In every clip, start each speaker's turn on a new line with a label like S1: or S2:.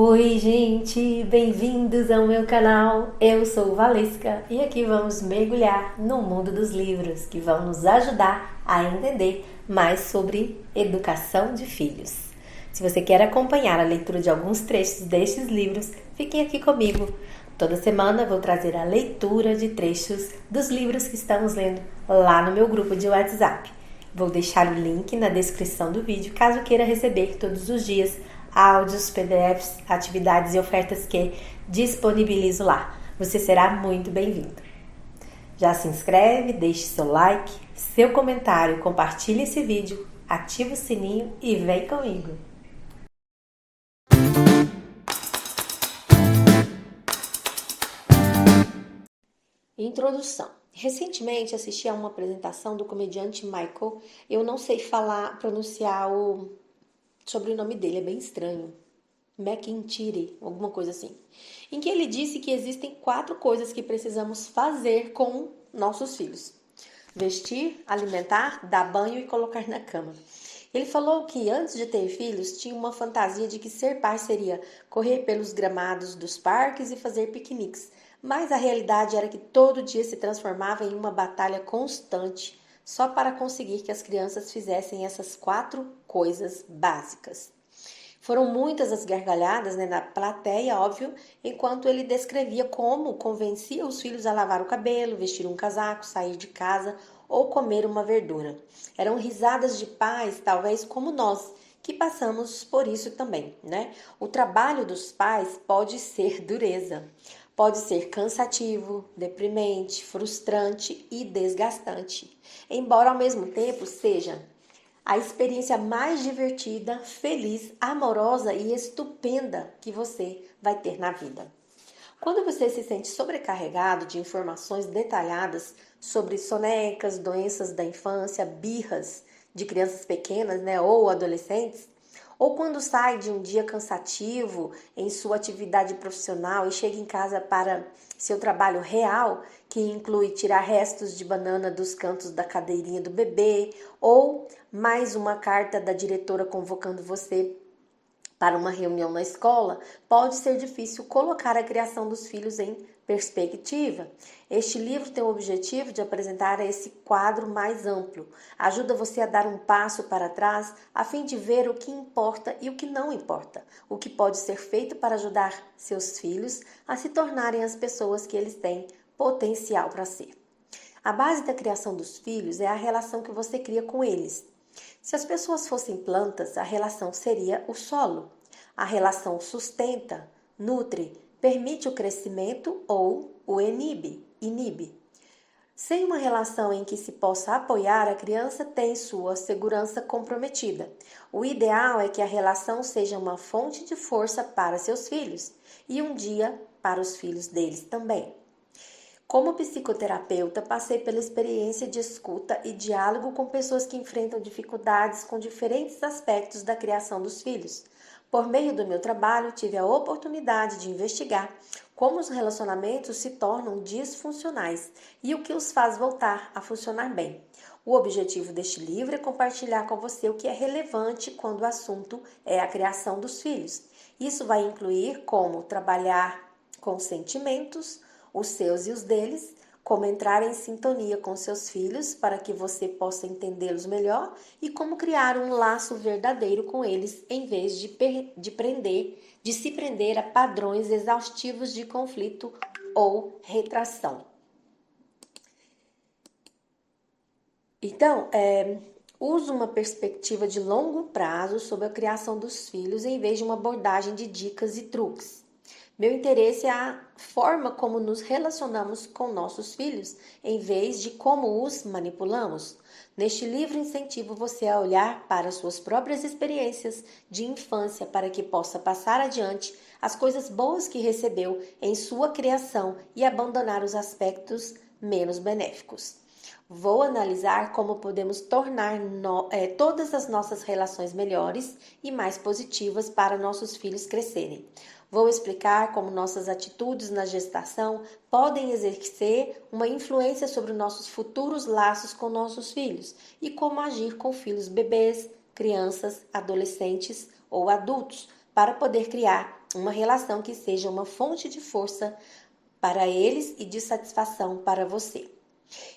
S1: Oi, gente, bem-vindos ao meu canal. Eu sou Valesca e aqui vamos mergulhar no mundo dos livros que vão nos ajudar a entender mais sobre educação de filhos. Se você quer acompanhar a leitura de alguns trechos destes livros, fiquem aqui comigo. Toda semana vou trazer a leitura de trechos dos livros que estamos lendo lá no meu grupo de WhatsApp. Vou deixar o link na descrição do vídeo caso queira receber todos os dias áudios, PDFs, atividades e ofertas que disponibilizo lá. Você será muito bem-vindo. Já se inscreve, deixe seu like, seu comentário, compartilhe esse vídeo, ativa o sininho e vem comigo. Introdução. Recentemente assisti a uma apresentação do comediante Michael. Eu não sei pronunciar o sobrenome dele, é bem estranho. McIntyre, alguma coisa assim. Em que ele disse que existem 4 coisas que precisamos fazer com nossos filhos: vestir, alimentar, dar banho e colocar na cama. Ele falou que antes de ter filhos tinha uma fantasia de que ser pai seria correr pelos gramados dos parques e fazer piqueniques, mas a realidade era que todo dia se transformava em uma batalha constante só para conseguir que as crianças fizessem essas 4 coisas básicas. Foram muitas as gargalhadas, na plateia, óbvio, enquanto ele descrevia como convencia os filhos a lavar o cabelo, vestir um casaco, sair de casa ou comer uma verdura. Eram risadas de pais, talvez como nós, que passamos por isso também, O trabalho dos pais pode ser dureza. Pode ser cansativo, deprimente, frustrante e desgastante, embora ao mesmo tempo seja a experiência mais divertida, feliz, amorosa e estupenda que você vai ter na vida. Quando você se sente sobrecarregado de informações detalhadas sobre sonecas, doenças da infância, birras de crianças pequenas, ou adolescentes, ou quando sai de um dia cansativo em sua atividade profissional e chega em casa para seu trabalho real, que inclui tirar restos de banana dos cantos da cadeirinha do bebê, ou mais uma carta da diretora convocando você para uma reunião na escola, pode ser difícil colocar a criação dos filhos em perspectiva. Este livro tem o objetivo de apresentar esse quadro mais amplo. Ajuda você a dar um passo para trás a fim de ver o que importa e o que não importa, o que pode ser feito para ajudar seus filhos a se tornarem as pessoas que eles têm potencial para ser. A base da criação dos filhos é a relação que você cria com eles. Se as pessoas fossem plantas, a relação seria o solo. A relação sustenta, nutre, permite o crescimento ou o inibe. Sem uma relação em que se possa apoiar, a criança tem sua segurança comprometida. O ideal é que a relação seja uma fonte de força para seus filhos e um dia para os filhos deles também. Como psicoterapeuta, passei pela experiência de escuta e diálogo com pessoas que enfrentam dificuldades com diferentes aspectos da criação dos filhos. Por meio do meu trabalho, tive a oportunidade de investigar como os relacionamentos se tornam disfuncionais e o que os faz voltar a funcionar bem. O objetivo deste livro é compartilhar com você o que é relevante quando o assunto é a criação dos filhos. Isso vai incluir como trabalhar com sentimentos, os seus e os deles, como entrar em sintonia com seus filhos para que você possa entendê-los melhor e como criar um laço verdadeiro com eles em vez de se prender a padrões exaustivos de conflito ou retração. Então, use uma perspectiva de longo prazo sobre a criação dos filhos em vez de uma abordagem de dicas e truques. Meu interesse é a forma como nos relacionamos com nossos filhos, em vez de como os manipulamos. Neste livro, incentivo você a olhar para suas próprias experiências de infância para que possa passar adiante as coisas boas que recebeu em sua criação e abandonar os aspectos menos benéficos. Vou analisar como podemos tornar todas as nossas relações melhores e mais positivas para nossos filhos crescerem. Vou explicar como nossas atitudes na gestação podem exercer uma influência sobre nossos futuros laços com nossos filhos e como agir com filhos bebês, crianças, adolescentes ou adultos para poder criar uma relação que seja uma fonte de força para eles e de satisfação para você.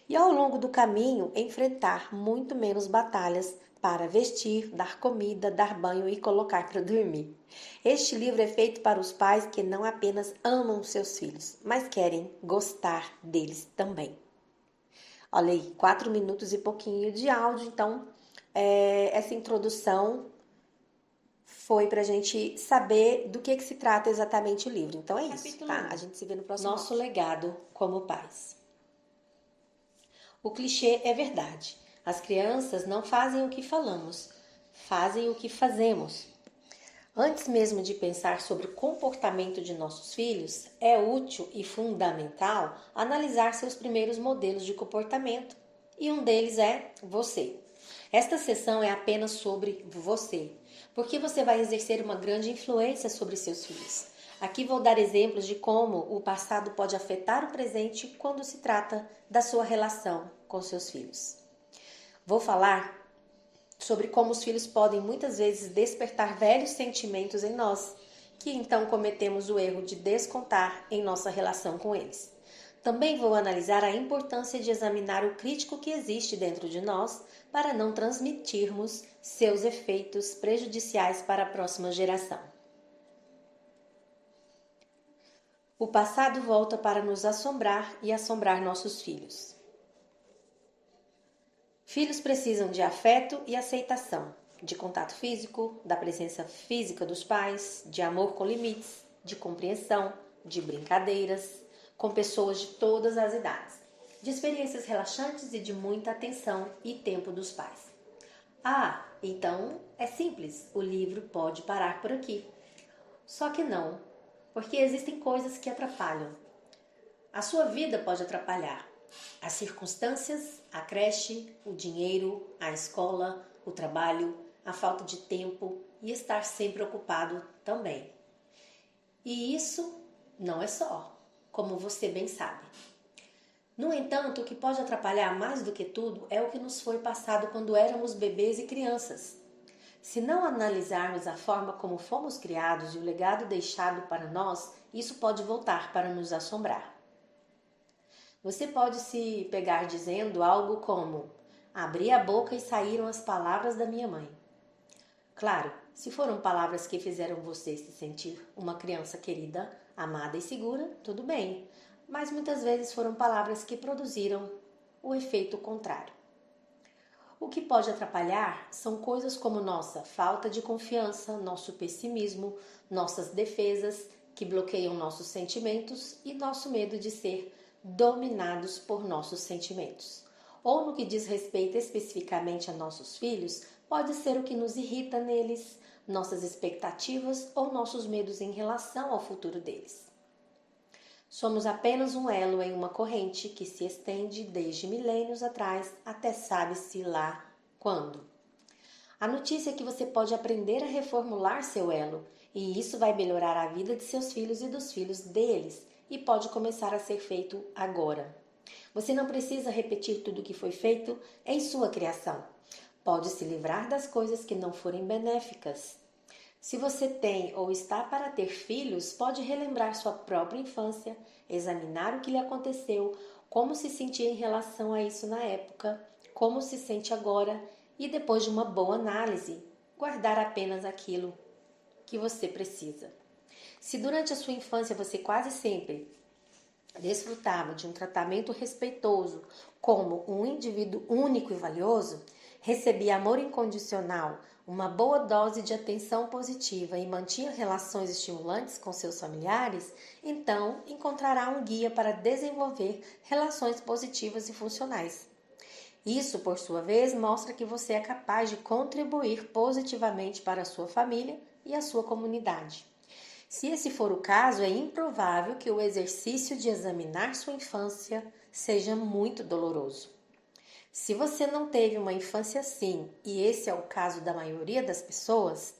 S1: E ao longo do caminho, enfrentar muito menos batalhas para vestir, dar comida, dar banho e colocar para dormir. Este livro é feito para os pais que não apenas amam seus filhos, mas querem gostar deles também. Olha aí, 4 minutos e pouquinho de áudio, então essa introdução foi para a gente saber do que se trata exatamente o livro. Então é isso, tá? A gente se vê no próximo Nosso legado como pais. O clichê é verdade. As crianças não fazem o que falamos, fazem o que fazemos. Antes mesmo de pensar sobre o comportamento de nossos filhos, é útil e fundamental analisar seus primeiros modelos de comportamento. E um deles é você. Esta sessão é apenas sobre você, porque você vai exercer uma grande influência sobre seus filhos. Aqui vou dar exemplos de como o passado pode afetar o presente quando se trata da sua relação com seus filhos. Vou falar sobre como os filhos podem muitas vezes despertar velhos sentimentos em nós, que então cometemos o erro de descontar em nossa relação com eles. Também vou analisar a importância de examinar o crítico que existe dentro de nós para não transmitirmos seus efeitos prejudiciais para a próxima geração. O passado volta para nos assombrar e assombrar nossos filhos. Filhos precisam de afeto e aceitação, de contato físico, da presença física dos pais, de amor com limites, de compreensão, de brincadeiras, com pessoas de todas as idades, de experiências relaxantes e de muita atenção e tempo dos pais. Ah, então é simples, o livro pode parar por aqui. Só que não, porque existem coisas que atrapalham. A sua vida pode atrapalhar. As circunstâncias, a creche, o dinheiro, a escola, o trabalho, a falta de tempo e estar sempre ocupado também. E isso não é só, como você bem sabe. No entanto, o que pode atrapalhar mais do que tudo é o que nos foi passado quando éramos bebês e crianças. Se não analisarmos a forma como fomos criados e o legado deixado para nós, isso pode voltar para nos assombrar. Você pode se pegar dizendo algo como: abri a boca e saíram as palavras da minha mãe. Claro, se foram palavras que fizeram você se sentir uma criança querida, amada e segura, tudo bem. Mas muitas vezes foram palavras que produziram o efeito contrário. O que pode atrapalhar são coisas como nossa falta de confiança, nosso pessimismo, nossas defesas que bloqueiam nossos sentimentos e nosso medo de ser dominados por nossos sentimentos. Ou no que diz respeito especificamente a nossos filhos, pode ser o que nos irrita neles, nossas expectativas ou nossos medos em relação ao futuro deles. Somos apenas um elo em uma corrente que se estende desde milênios atrás até sabe-se lá quando. A notícia é que você pode aprender a reformular seu elo, e isso vai melhorar a vida de seus filhos e dos filhos deles, e pode começar a ser feito agora. Você não precisa repetir tudo o que foi feito em sua criação. Pode se livrar das coisas que não forem benéficas. Se você tem ou está para ter filhos, pode relembrar sua própria infância, examinar o que lhe aconteceu, como se sentia em relação a isso na época, como se sente agora e, depois de uma boa análise, guardar apenas aquilo que você precisa. Se durante a sua infância você quase sempre desfrutava de um tratamento respeitoso como um indivíduo único e valioso, recebia amor incondicional, uma boa dose de atenção positiva e mantinha relações estimulantes com seus familiares, então encontrará um guia para desenvolver relações positivas e funcionais. Isso, por sua vez, mostra que você é capaz de contribuir positivamente para a sua família e a sua comunidade. Se esse for o caso, é improvável que o exercício de examinar sua infância seja muito doloroso. Se você não teve uma infância assim, e esse é o caso da maioria das pessoas,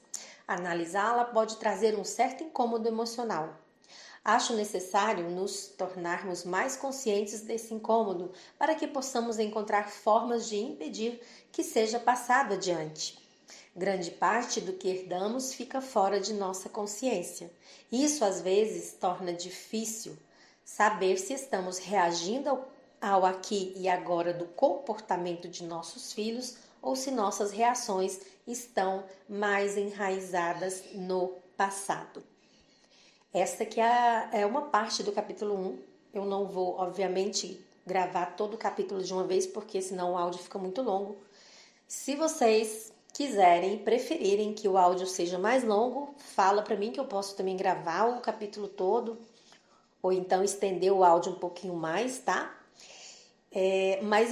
S1: analisá-la pode trazer um certo incômodo emocional. Acho necessário nos tornarmos mais conscientes desse incômodo para que possamos encontrar formas de impedir que seja passado adiante. Grande parte do que herdamos fica fora de nossa consciência. Isso às vezes torna difícil saber se estamos reagindo ao aqui e agora do comportamento de nossos filhos ou se nossas reações estão mais enraizadas no passado. Esta que é uma parte do capítulo 1. Eu não vou, obviamente, gravar todo o capítulo de uma vez, porque senão o áudio fica muito longo. Se vocês quiserem, preferirem que o áudio seja mais longo, fala para mim que eu posso também gravar o capítulo todo, ou então estender o áudio um pouquinho mais, tá? Mas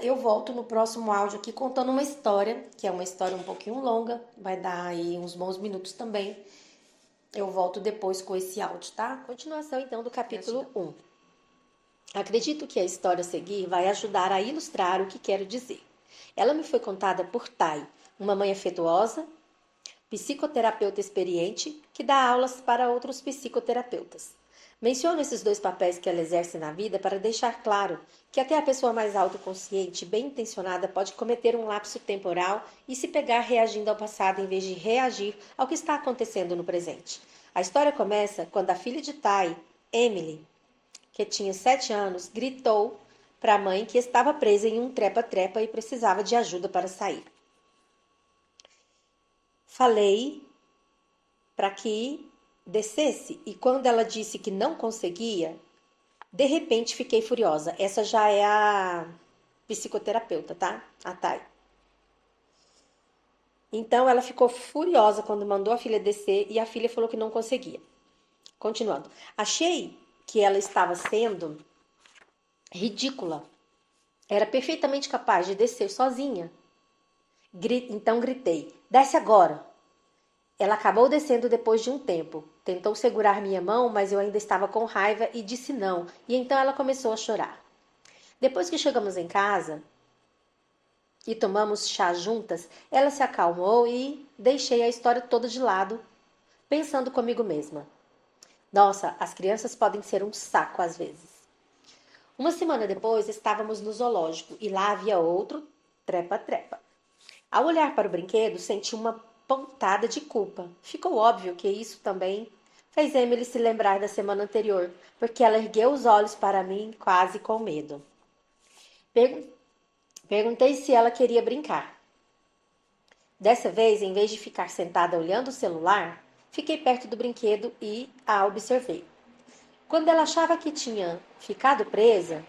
S1: eu volto no próximo áudio aqui contando uma história, que é uma história um pouquinho longa, vai dar aí uns bons minutos também. Eu volto depois com esse áudio, tá? Continuação então do capítulo 1. Acredito que a história a seguir vai ajudar a ilustrar o que quero dizer. Ela me foi contada por Tai, uma mãe afetuosa, psicoterapeuta experiente, que dá aulas para outros psicoterapeutas. Menciono esses dois papéis que ela exerce na vida para deixar claro que até a pessoa mais autoconsciente e bem intencionada pode cometer um lapso temporal e se pegar reagindo ao passado em vez de reagir ao que está acontecendo no presente. A história começa quando a filha de Tai, Emily, que tinha 7 anos, gritou para a mãe que estava presa em um trepa-trepa e precisava de ajuda para sair. Falei para que descesse e quando ela disse que não conseguia, de repente fiquei furiosa. Essa já é a psicoterapeuta, tá? A Thay. Então ela ficou furiosa quando mandou a filha descer e a filha falou que não conseguia. Continuando. Achei que ela estava sendo ridícula. Era perfeitamente capaz de descer sozinha. Então gritei: desce agora! Ela acabou descendo depois de um tempo. Tentou segurar minha mão, mas eu ainda estava com raiva e disse não. E então ela começou a chorar. Depois que chegamos em casa e tomamos chá juntas, ela se acalmou e deixei a história toda de lado, pensando comigo mesma. Nossa, as crianças podem ser um saco às vezes. Uma semana depois, estávamos no zoológico e lá havia outro trepa-trepa. Ao olhar para o brinquedo, senti uma pontada de culpa. Ficou óbvio que isso também fez Emily se lembrar da semana anterior, porque ela ergueu os olhos para mim quase com medo. Perguntei se ela queria brincar. Dessa vez, em vez de ficar sentada olhando o celular, fiquei perto do brinquedo e a observei. Quando ela achava que tinha ficado presa,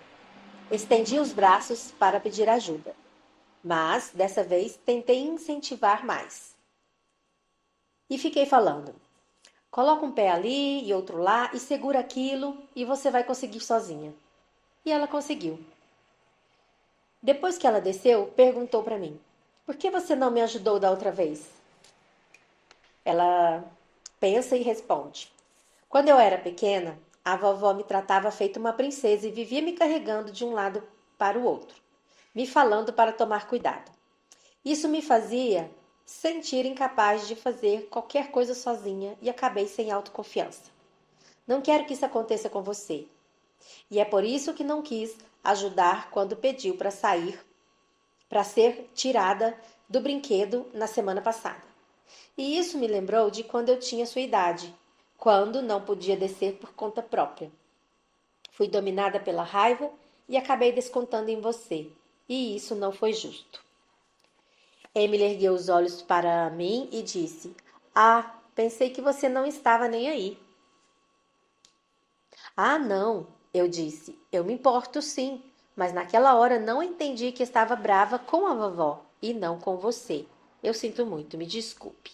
S1: estendi os braços para pedir ajuda. Mas, dessa vez, tentei incentivar mais. E fiquei falando. Coloca um pé ali e outro lá e segura aquilo e você vai conseguir sozinha. E ela conseguiu. Depois que ela desceu, perguntou para mim: por que você não me ajudou da outra vez? Ela pensa e responde: quando eu era pequena, a vovó me tratava feito uma princesa e vivia me carregando de um lado para o outro, me falando para tomar cuidado. Isso me fazia sentir incapaz de fazer qualquer coisa sozinha e acabei sem autoconfiança. Não quero que isso aconteça com você. E é por isso que não quis ajudar quando pediu para sair, para ser tirada do brinquedo na semana passada. E isso me lembrou de quando eu tinha sua idade, quando não podia descer por conta própria. Fui dominada pela raiva e acabei descontando em você. E isso não foi justo. Emily ergueu os olhos para mim e disse: ah, pensei que você não estava nem aí. Ah, não, eu disse. Eu me importo sim, mas naquela hora não entendi que estava brava com a vovó e não com você. Eu sinto muito, me desculpe.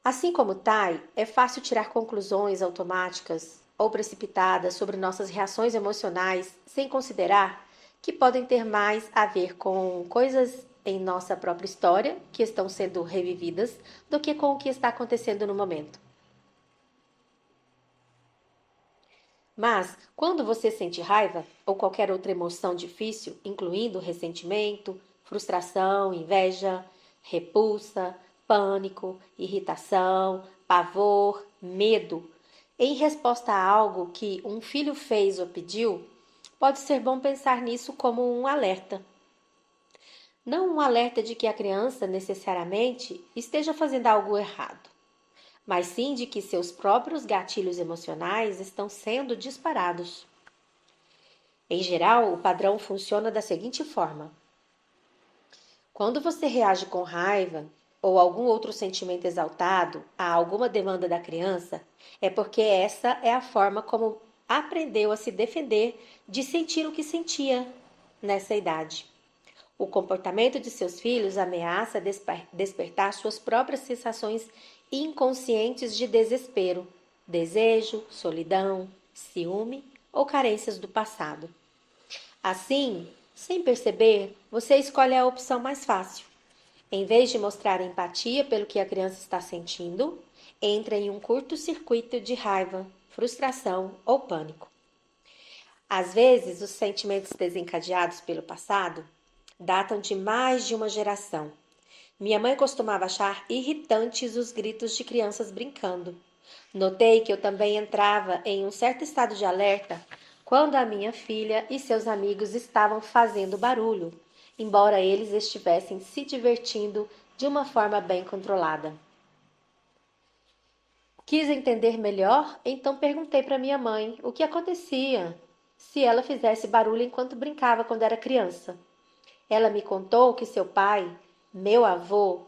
S1: Assim como Tai, é fácil tirar conclusões automáticas ou precipitadas sobre nossas reações emocionais sem considerar que podem ter mais a ver com coisas em nossa própria história que estão sendo revividas do que com o que está acontecendo no momento. Mas, quando você sente raiva ou qualquer outra emoção difícil, incluindo ressentimento, frustração, inveja, repulsa, pânico, irritação, pavor, medo, em resposta a algo que um filho fez ou pediu, pode ser bom pensar nisso como um alerta. Não um alerta de que a criança necessariamente esteja fazendo algo errado, mas sim de que seus próprios gatilhos emocionais estão sendo disparados. Em geral, o padrão funciona da seguinte forma: quando você reage com raiva ou algum outro sentimento exaltado a alguma demanda da criança, é porque essa é a forma como aprendeu a se defender de sentir o que sentia nessa idade. O comportamento de seus filhos ameaça despertar suas próprias sensações inconscientes de desespero, desejo, solidão, ciúme ou carências do passado. Assim, sem perceber, você escolhe a opção mais fácil. Em vez de mostrar empatia pelo que a criança está sentindo, entra em um curto-circuito de raiva, frustração ou pânico. Às vezes, os sentimentos desencadeados pelo passado datam de mais de uma geração. Minha mãe costumava achar irritantes os gritos de crianças brincando. Notei que eu também entrava em um certo estado de alerta quando a minha filha e seus amigos estavam fazendo barulho, embora eles estivessem se divertindo de uma forma bem controlada. Quis entender melhor, então perguntei para minha mãe o que acontecia se ela fizesse barulho enquanto brincava quando era criança. Ela me contou que seu pai, meu avô,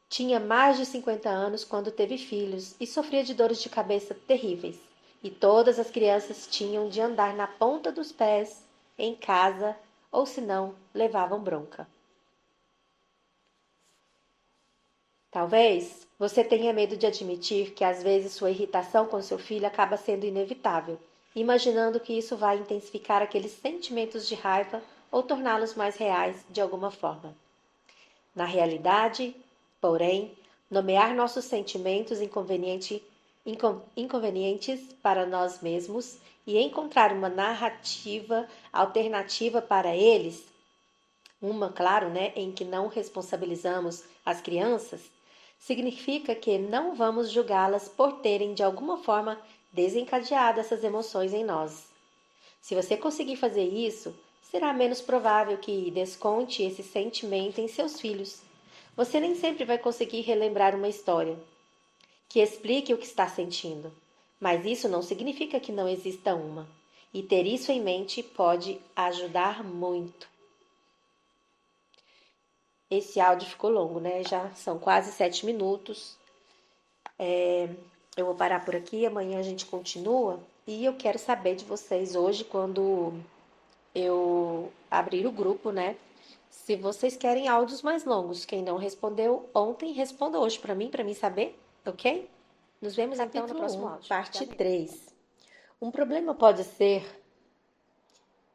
S1: tinha mais de 50 anos quando teve filhos e sofria de dores de cabeça terríveis. E todas as crianças tinham de andar na ponta dos pés em casa, ou senão levavam bronca. Talvez você tenha medo de admitir que às vezes sua irritação com seu filho acaba sendo inevitável, imaginando que isso vai intensificar aqueles sentimentos de raiva ou torná-los mais reais de alguma forma. Na realidade, porém, nomear nossos sentimentos inconvenientes para nós mesmos e encontrar uma narrativa alternativa para eles, claro, né, em que não responsabilizamos as crianças, significa que não vamos julgá-las por terem de alguma forma desencadeado essas emoções em nós. Se você conseguir fazer isso, será menos provável que desconte esse sentimento em seus filhos. Você nem sempre vai conseguir relembrar uma história que explique o que está sentindo, mas isso não significa que não exista uma. E ter isso em mente pode ajudar muito. Esse áudio ficou longo, né? Já são quase 7 minutos. Eu vou parar por aqui, amanhã a gente continua. E eu quero saber de vocês hoje, quando eu abrir o grupo, né? Se vocês querem áudios mais longos. Quem não respondeu ontem, responda hoje para mim saber, ok? Nos vemos então no próximo áudio. Parte 3. Um problema pode ser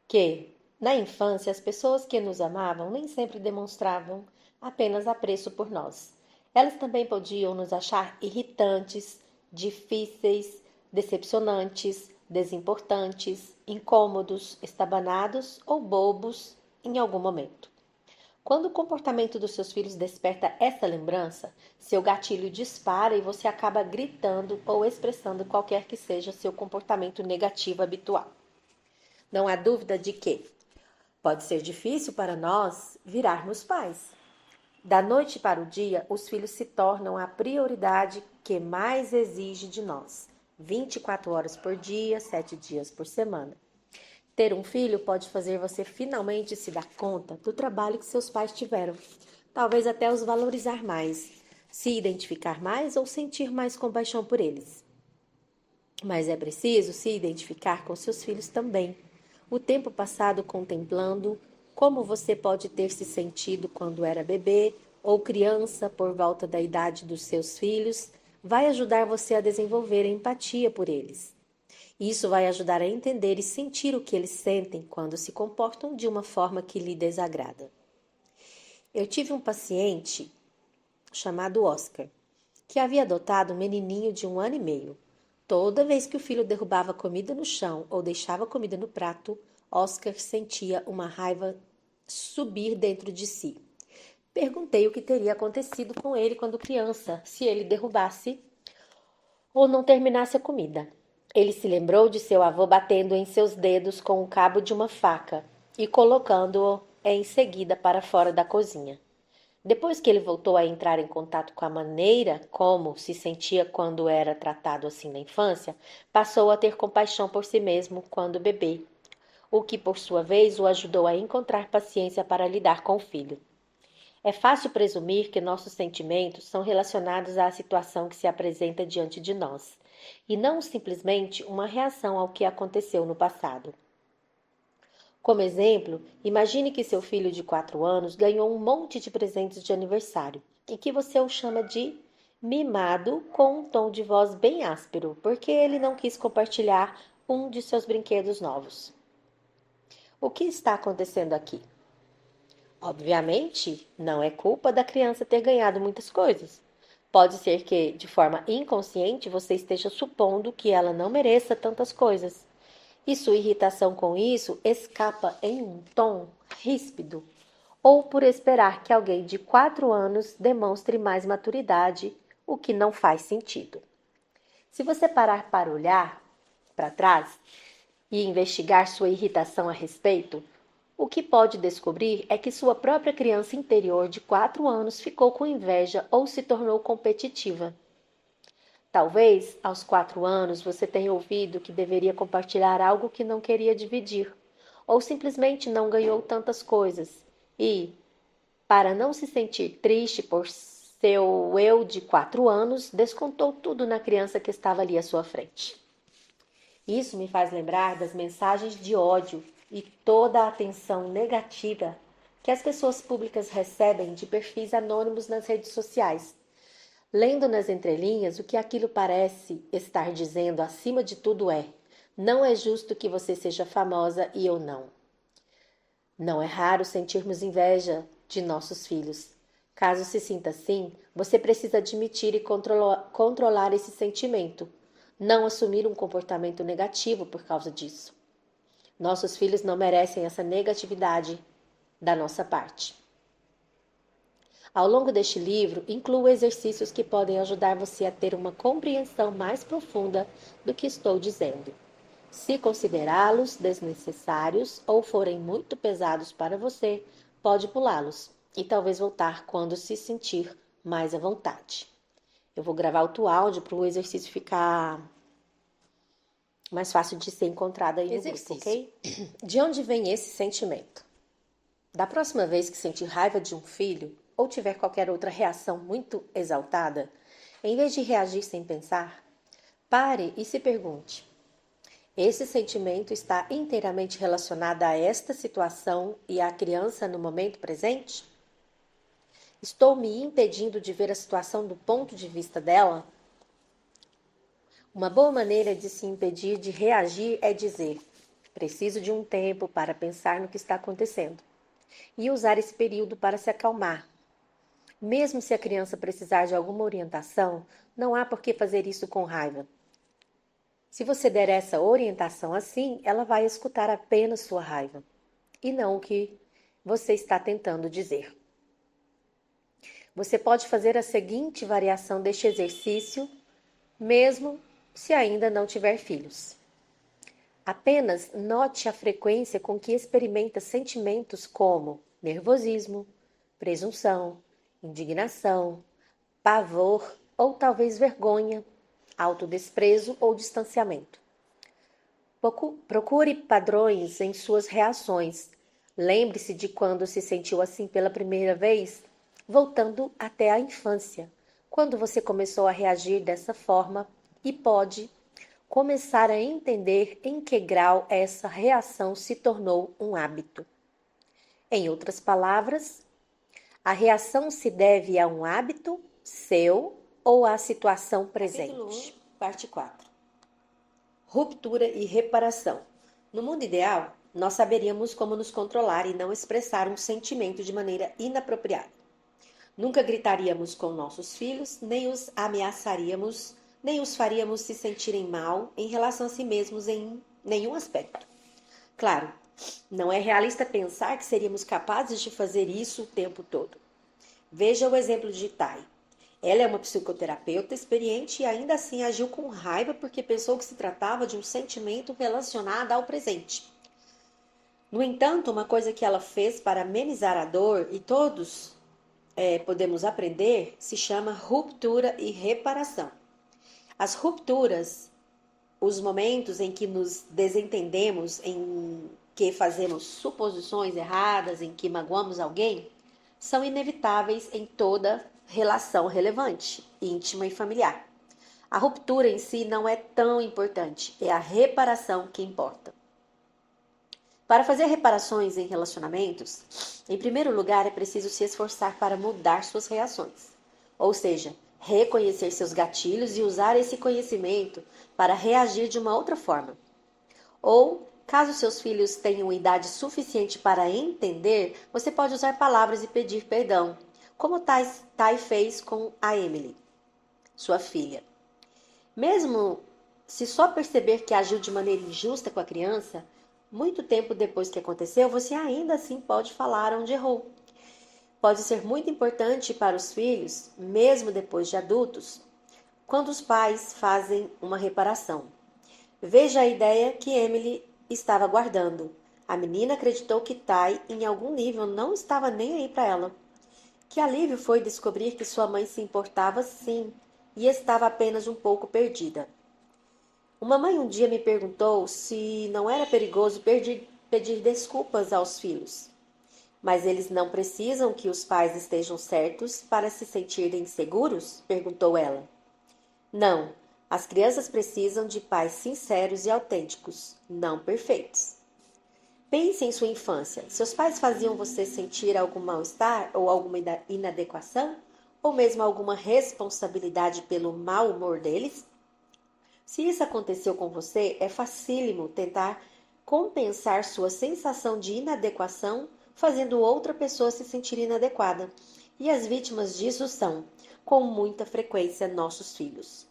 S1: que, na infância, as pessoas que nos amavam nem sempre demonstravam apenas apreço por nós. Elas também podiam nos achar irritantes, difíceis, decepcionantes, desimportantes, incômodos, estabanados ou bobos em algum momento. Quando o comportamento dos seus filhos desperta essa lembrança, seu gatilho dispara e você acaba gritando ou expressando qualquer que seja seu comportamento negativo habitual. Não há dúvida de que pode ser difícil para nós virarmos pais. Da noite para o dia, os filhos se tornam a prioridade que mais exige de nós. 24 horas por dia, 7 dias por semana. Ter um filho pode fazer você finalmente se dar conta do trabalho que seus pais tiveram. Talvez até os valorizar mais, se identificar mais ou sentir mais compaixão por eles. Mas é preciso se identificar com seus filhos também. O tempo passado contemplando como você pode ter se sentido quando era bebê ou criança por volta da idade dos seus filhos vai ajudar você a desenvolver empatia por eles. Isso vai ajudar a entender e sentir o que eles sentem quando se comportam de uma forma que lhe desagrada. Eu tive um paciente chamado Oscar, que havia adotado um menininho de 1 ano e meio. Toda vez que o filho derrubava comida no chão ou deixava comida no prato, Oscar sentia uma raiva subir dentro de si. Perguntei o que teria acontecido com ele quando criança, se ele derrubasse ou não terminasse a comida. Ele se lembrou de seu avô batendo em seus dedos com o cabo de uma faca e colocando-o em seguida para fora da cozinha. Depois que ele voltou a entrar em contato com a maneira como se sentia quando era tratado assim na infância, passou a ter compaixão por si mesmo quando bebê, o que por sua vez o ajudou a encontrar paciência para lidar com o filho. É fácil presumir que nossos sentimentos são relacionados à situação que se apresenta diante de nós, e não simplesmente uma reação ao que aconteceu no passado. Como exemplo, imagine que seu filho de 4 anos ganhou um monte de presentes de aniversário e que você o chama de mimado com um tom de voz bem áspero, porque ele não quis compartilhar um de seus brinquedos novos. O que está acontecendo aqui? Obviamente, não é culpa da criança ter ganhado muitas coisas. Pode ser que, de forma inconsciente, você esteja supondo que ela não mereça tantas coisas. E sua irritação com isso escapa em um tom ríspido, ou por esperar que alguém de 4 anos demonstre mais maturidade, o que não faz sentido. Se você parar para olhar para trás e investigar sua irritação a respeito, o que pode descobrir é que sua própria criança interior de 4 anos ficou com inveja ou se tornou competitiva. Talvez, aos 4 anos, você tenha ouvido que deveria compartilhar algo que não queria dividir, ou simplesmente não ganhou tantas coisas. E, para não se sentir triste por seu eu de 4 anos, descontou tudo na criança que estava ali à sua frente. Isso me faz lembrar das mensagens de ódio e toda a atenção negativa que as pessoas públicas recebem de perfis anônimos nas redes sociais. Lendo nas entrelinhas, o que aquilo parece estar dizendo acima de tudo é: não é justo que você seja famosa e eu não. Não é raro sentirmos inveja de nossos filhos. Caso se sinta assim, você precisa admitir e controlar esse sentimento, não assumir um comportamento negativo por causa disso. Nossos filhos não merecem essa negatividade da nossa parte. Ao longo deste livro, incluo exercícios que podem ajudar você a ter uma compreensão mais profunda do que estou dizendo. Se considerá-los desnecessários ou forem muito pesados para você, pode pulá-los e talvez voltar quando se sentir mais à vontade. Eu vou gravar outro áudio para o exercício ficar mais fácil de ser encontrado aí no grupo, ok? De onde vem esse sentimento? Da próxima vez que sentir raiva de um filho ou tiver qualquer outra reação muito exaltada, em vez de reagir sem pensar, pare e se pergunte: esse sentimento está inteiramente relacionado a esta situação e à criança no momento presente? Estou me impedindo de ver a situação do ponto de vista dela? Uma boa maneira de se impedir de reagir é dizer: preciso de um tempo para pensar no que está acontecendo e usar esse período para se acalmar. Mesmo se a criança precisar de alguma orientação, não há por que fazer isso com raiva. Se você der essa orientação assim, ela vai escutar apenas sua raiva e não o que você está tentando dizer. Você pode fazer a seguinte variação deste exercício, mesmo se ainda não tiver filhos. Apenas note a frequência com que experimenta sentimentos como nervosismo, presunção, indignação, pavor ou talvez vergonha, autodesprezo ou distanciamento. Procure padrões em suas reações. Lembre-se de quando se sentiu assim pela primeira vez, voltando até a infância, quando você começou a reagir dessa forma e pode começar a entender em que grau essa reação se tornou um hábito. Em outras palavras, a reação se deve a um hábito seu ou à situação presente. Capítulo 1, parte 4. Ruptura e reparação. No mundo ideal, nós saberíamos como nos controlar e não expressar um sentimento de maneira inapropriada. Nunca gritaríamos com nossos filhos, nem os ameaçaríamos, nem os faríamos se sentirem mal em relação a si mesmos em nenhum aspecto. Claro, não é realista pensar que seríamos capazes de fazer isso o tempo todo. Veja o exemplo de Tai. Ela é uma psicoterapeuta experiente e ainda assim agiu com raiva porque pensou que se tratava de um sentimento relacionado ao presente. No entanto, uma coisa que ela fez para amenizar a dor, e todos podemos aprender, se chama ruptura e reparação. As rupturas, os momentos em que nos desentendemos, em que fazemos suposições erradas, em que magoamos alguém, são inevitáveis em toda relação relevante, íntima e familiar. A ruptura em si não é tão importante, é a reparação que importa. Para fazer reparações em relacionamentos, em primeiro lugar é preciso se esforçar para mudar suas reações. Ou seja, reconhecer seus gatilhos e usar esse conhecimento para reagir de uma outra forma. Ou, caso seus filhos tenham idade suficiente para entender, você pode usar palavras e pedir perdão, como Tai fez com a Emily, sua filha. Mesmo se só perceber que agiu de maneira injusta com a criança, muito tempo depois que aconteceu, você ainda assim pode falar onde errou. Pode ser muito importante para os filhos, mesmo depois de adultos, quando os pais fazem uma reparação. Veja a ideia que Emily estava guardando. A menina acreditou que Tai, em algum nível, não estava nem aí para ela. Que alívio foi descobrir que sua mãe se importava sim e estava apenas um pouco perdida. Uma mãe um dia me perguntou se não era perigoso pedir desculpas aos filhos. Mas eles não precisam que os pais estejam certos para se sentirem seguros? Perguntou ela. Não, as crianças precisam de pais sinceros e autênticos, não perfeitos. Pense em sua infância. Seus pais faziam você sentir algum mal-estar ou alguma inadequação? Ou mesmo alguma responsabilidade pelo mau humor deles? Se isso aconteceu com você, é facílimo tentar compensar sua sensação de inadequação fazendo outra pessoa se sentir inadequada. E as vítimas disso são, com muita frequência, nossos filhos.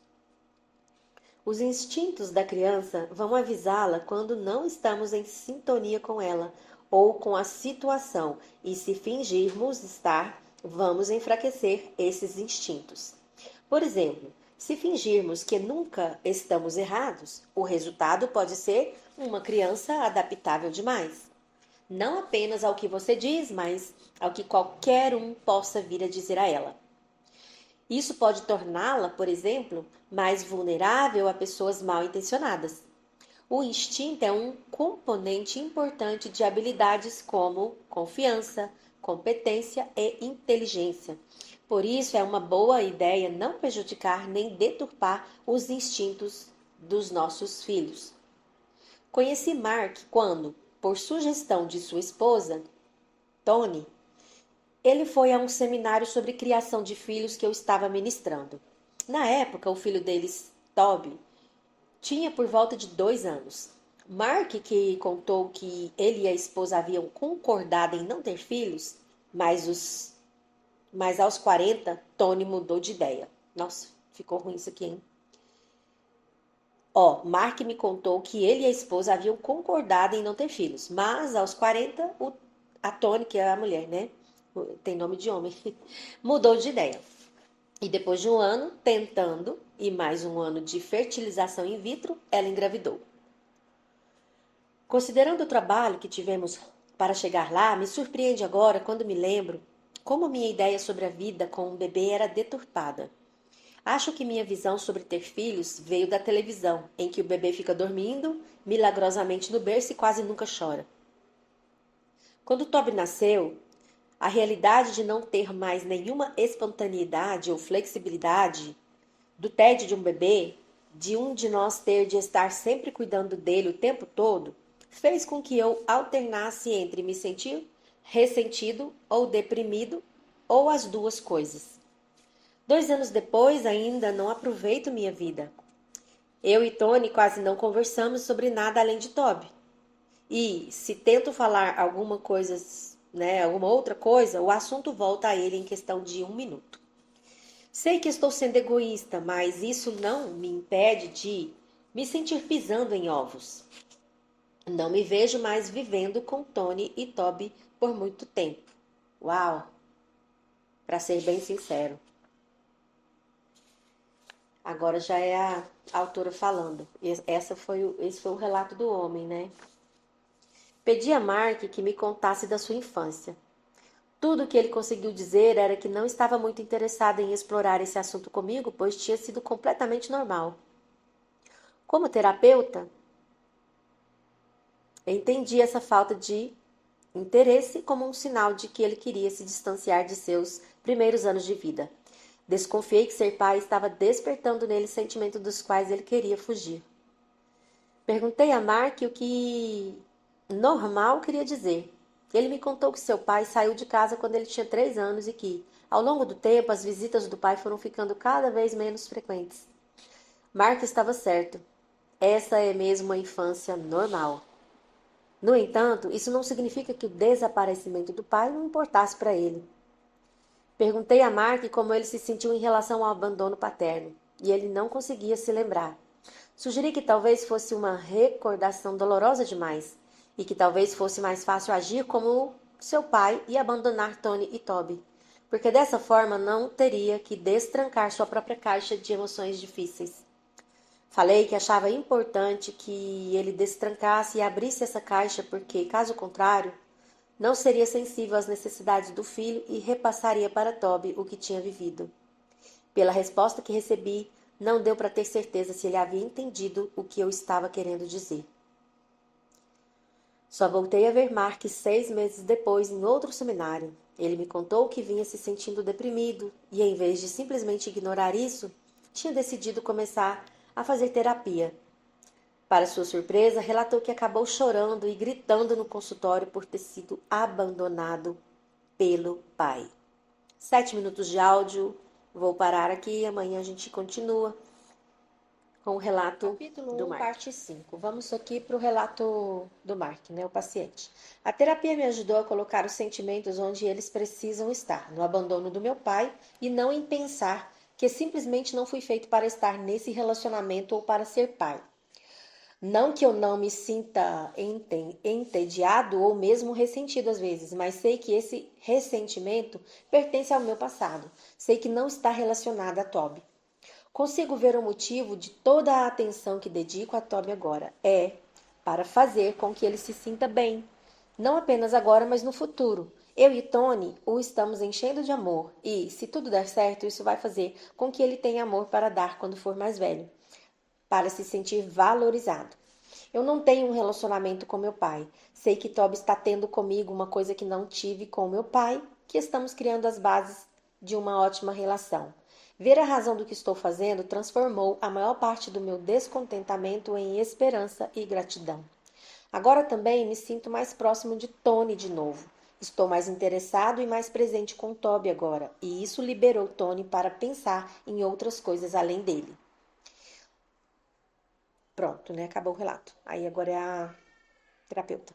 S1: Os instintos da criança vão avisá-la quando não estamos em sintonia com ela ou com a situação, e se fingirmos estar, vamos enfraquecer esses instintos. Por exemplo, se fingirmos que nunca estamos errados, o resultado pode ser uma criança adaptável demais. Não apenas ao que você diz, mas ao que qualquer um possa vir a dizer a ela. Isso pode torná-la, por exemplo, mais vulnerável a pessoas mal intencionadas. O instinto é um componente importante de habilidades como confiança, competência e inteligência. Por isso, é uma boa ideia não prejudicar nem deturpar os instintos dos nossos filhos. Conheci Mark quando, por sugestão de sua esposa, Tony, ele foi a um seminário sobre criação de filhos que eu estava ministrando. Na época, o filho deles, Toby, tinha por volta de 2 anos. Mark, que contou que ele e a esposa haviam concordado em não ter filhos, mas aos 40, Tony mudou de ideia. Nossa, ficou ruim isso aqui, hein? Mark me contou que ele e a esposa haviam concordado em não ter filhos, mas aos 40, a Tony, que é a mulher, né? Tem nome de homem, mudou de ideia. E depois de um ano tentando e mais um ano de fertilização in vitro, ela engravidou. Considerando o trabalho que tivemos para chegar lá, me surpreende agora quando me lembro como minha ideia sobre a vida com um bebê era deturpada. Acho que minha visão sobre ter filhos veio da televisão, em que o bebê fica dormindo milagrosamente no berço e quase nunca chora. Quando Toby nasceu, a realidade de não ter mais nenhuma espontaneidade ou flexibilidade, do tédio de um bebê, de um de nós ter de estar sempre cuidando dele o tempo todo, fez com que eu alternasse entre me sentir ressentido ou deprimido, ou as duas coisas. 2 anos depois, ainda não aproveito minha vida. Eu e Tony quase não conversamos sobre nada além de Toby. E se tento falar alguma coisa, né, alguma outra coisa, o assunto volta a ele em questão de 1 minuto. Sei que estou sendo egoísta, mas isso não me impede de me sentir pisando em ovos. Não me vejo mais vivendo com Tony e Toby por muito tempo. Uau! Para ser bem sincero. Agora já é a autora falando. Esse foi o relato do homem, né? Pedi a Mark que me contasse da sua infância. Tudo o que ele conseguiu dizer era que não estava muito interessado em explorar esse assunto comigo, pois tinha sido completamente normal. Como terapeuta, eu entendi essa falta de interesse como um sinal de que ele queria se distanciar de seus primeiros anos de vida. Desconfiei que ser pai estava despertando nele sentimentos dos quais ele queria fugir. Perguntei a Mark o que normal queria dizer. Ele me contou que seu pai saiu de casa quando ele tinha 3 anos e que, ao longo do tempo, as visitas do pai foram ficando cada vez menos frequentes. Mark estava certo. Essa é mesmo uma infância normal. No entanto, isso não significa que o desaparecimento do pai não importasse para ele. Perguntei a Mark como ele se sentiu em relação ao abandono paterno, e ele não conseguia se lembrar. Sugeri que talvez fosse uma recordação dolorosa demais, e que talvez fosse mais fácil agir como seu pai e abandonar Tony e Toby, porque dessa forma não teria que destrancar sua própria caixa de emoções difíceis. Falei que achava importante que ele destrancasse e abrisse essa caixa, porque, caso contrário, não seria sensível às necessidades do filho e repassaria para Toby o que tinha vivido. Pela resposta que recebi, não deu para ter certeza se ele havia entendido o que eu estava querendo dizer. Só voltei a ver Mark 6 meses depois em outro seminário. Ele me contou que vinha se sentindo deprimido e, em vez de simplesmente ignorar isso, tinha decidido começar a fazer terapia. Para sua surpresa, relatou que acabou chorando e gritando no consultório por ter sido abandonado pelo pai. 7 minutos de áudio. Vou parar aqui, amanhã a gente continua com o relato Capítulo do 1, Mark. Parte 5. Vamos aqui para o relato do Mark, né, o paciente. A terapia me ajudou a colocar os sentimentos onde eles precisam estar, no abandono do meu pai e não em pensar que simplesmente não fui feito para estar nesse relacionamento ou para ser pai. Não que eu não me sinta entediado ou mesmo ressentido às vezes, mas sei que esse ressentimento pertence ao meu passado. Sei que não está relacionado a Toby. Consigo ver o motivo de toda a atenção que dedico a Toby agora. É para fazer com que ele se sinta bem. Não apenas agora, mas no futuro. Eu e Tony o estamos enchendo de amor e, se tudo der certo, isso vai fazer com que ele tenha amor para dar quando for mais velho, para se sentir valorizado. Eu não tenho um relacionamento com meu pai. Sei que Toby está tendo comigo uma coisa que não tive com meu pai, que estamos criando as bases de uma ótima relação. Ver a razão do que estou fazendo transformou a maior parte do meu descontentamento em esperança e gratidão. Agora também me sinto mais próximo de Tony de novo. Estou mais interessado e mais presente com Toby agora, e isso liberou Tony para pensar em outras coisas além dele. Pronto, né? Acabou o relato. Aí agora é a terapeuta.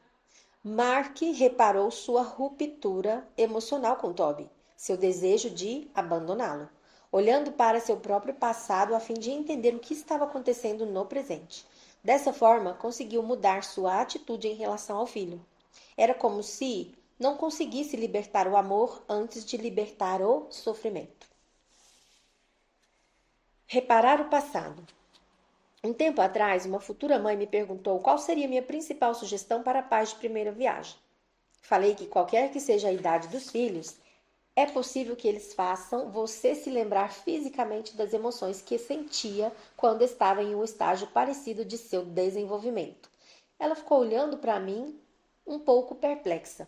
S1: Mark reparou sua ruptura emocional com Toby, seu desejo de abandoná-lo, olhando para seu próprio passado a fim de entender o que estava acontecendo no presente. Dessa forma, conseguiu mudar sua atitude em relação ao filho. Era como se não conseguisse libertar o amor antes de libertar o sofrimento. Reparar o passado. Um tempo atrás, uma futura mãe me perguntou qual seria minha principal sugestão para pais de primeira viagem. Falei que qualquer que seja a idade dos filhos, é possível que eles façam você se lembrar fisicamente das emoções que sentia quando estava em um estágio parecido de seu desenvolvimento. Ela ficou olhando para mim um pouco perplexa.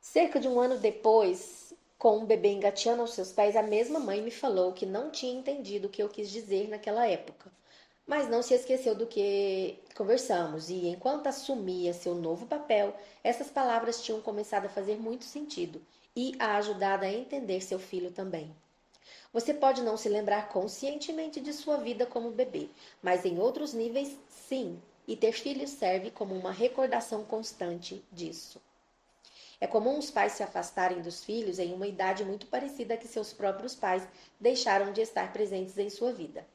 S1: Cerca de um ano depois, com um bebê engateando aos seus pés, a mesma mãe me falou que não tinha entendido o que eu quis dizer naquela época, mas não se esqueceu do que conversamos, e enquanto assumia seu novo papel, essas palavras tinham começado a fazer muito sentido e a ajudado a entender seu filho também. Você pode não se lembrar conscientemente de sua vida como bebê, mas em outros níveis, sim, e ter filhos serve como uma recordação constante disso. É comum os pais se afastarem dos filhos em uma idade muito parecida a que seus próprios pais deixaram de estar presentes em sua vida.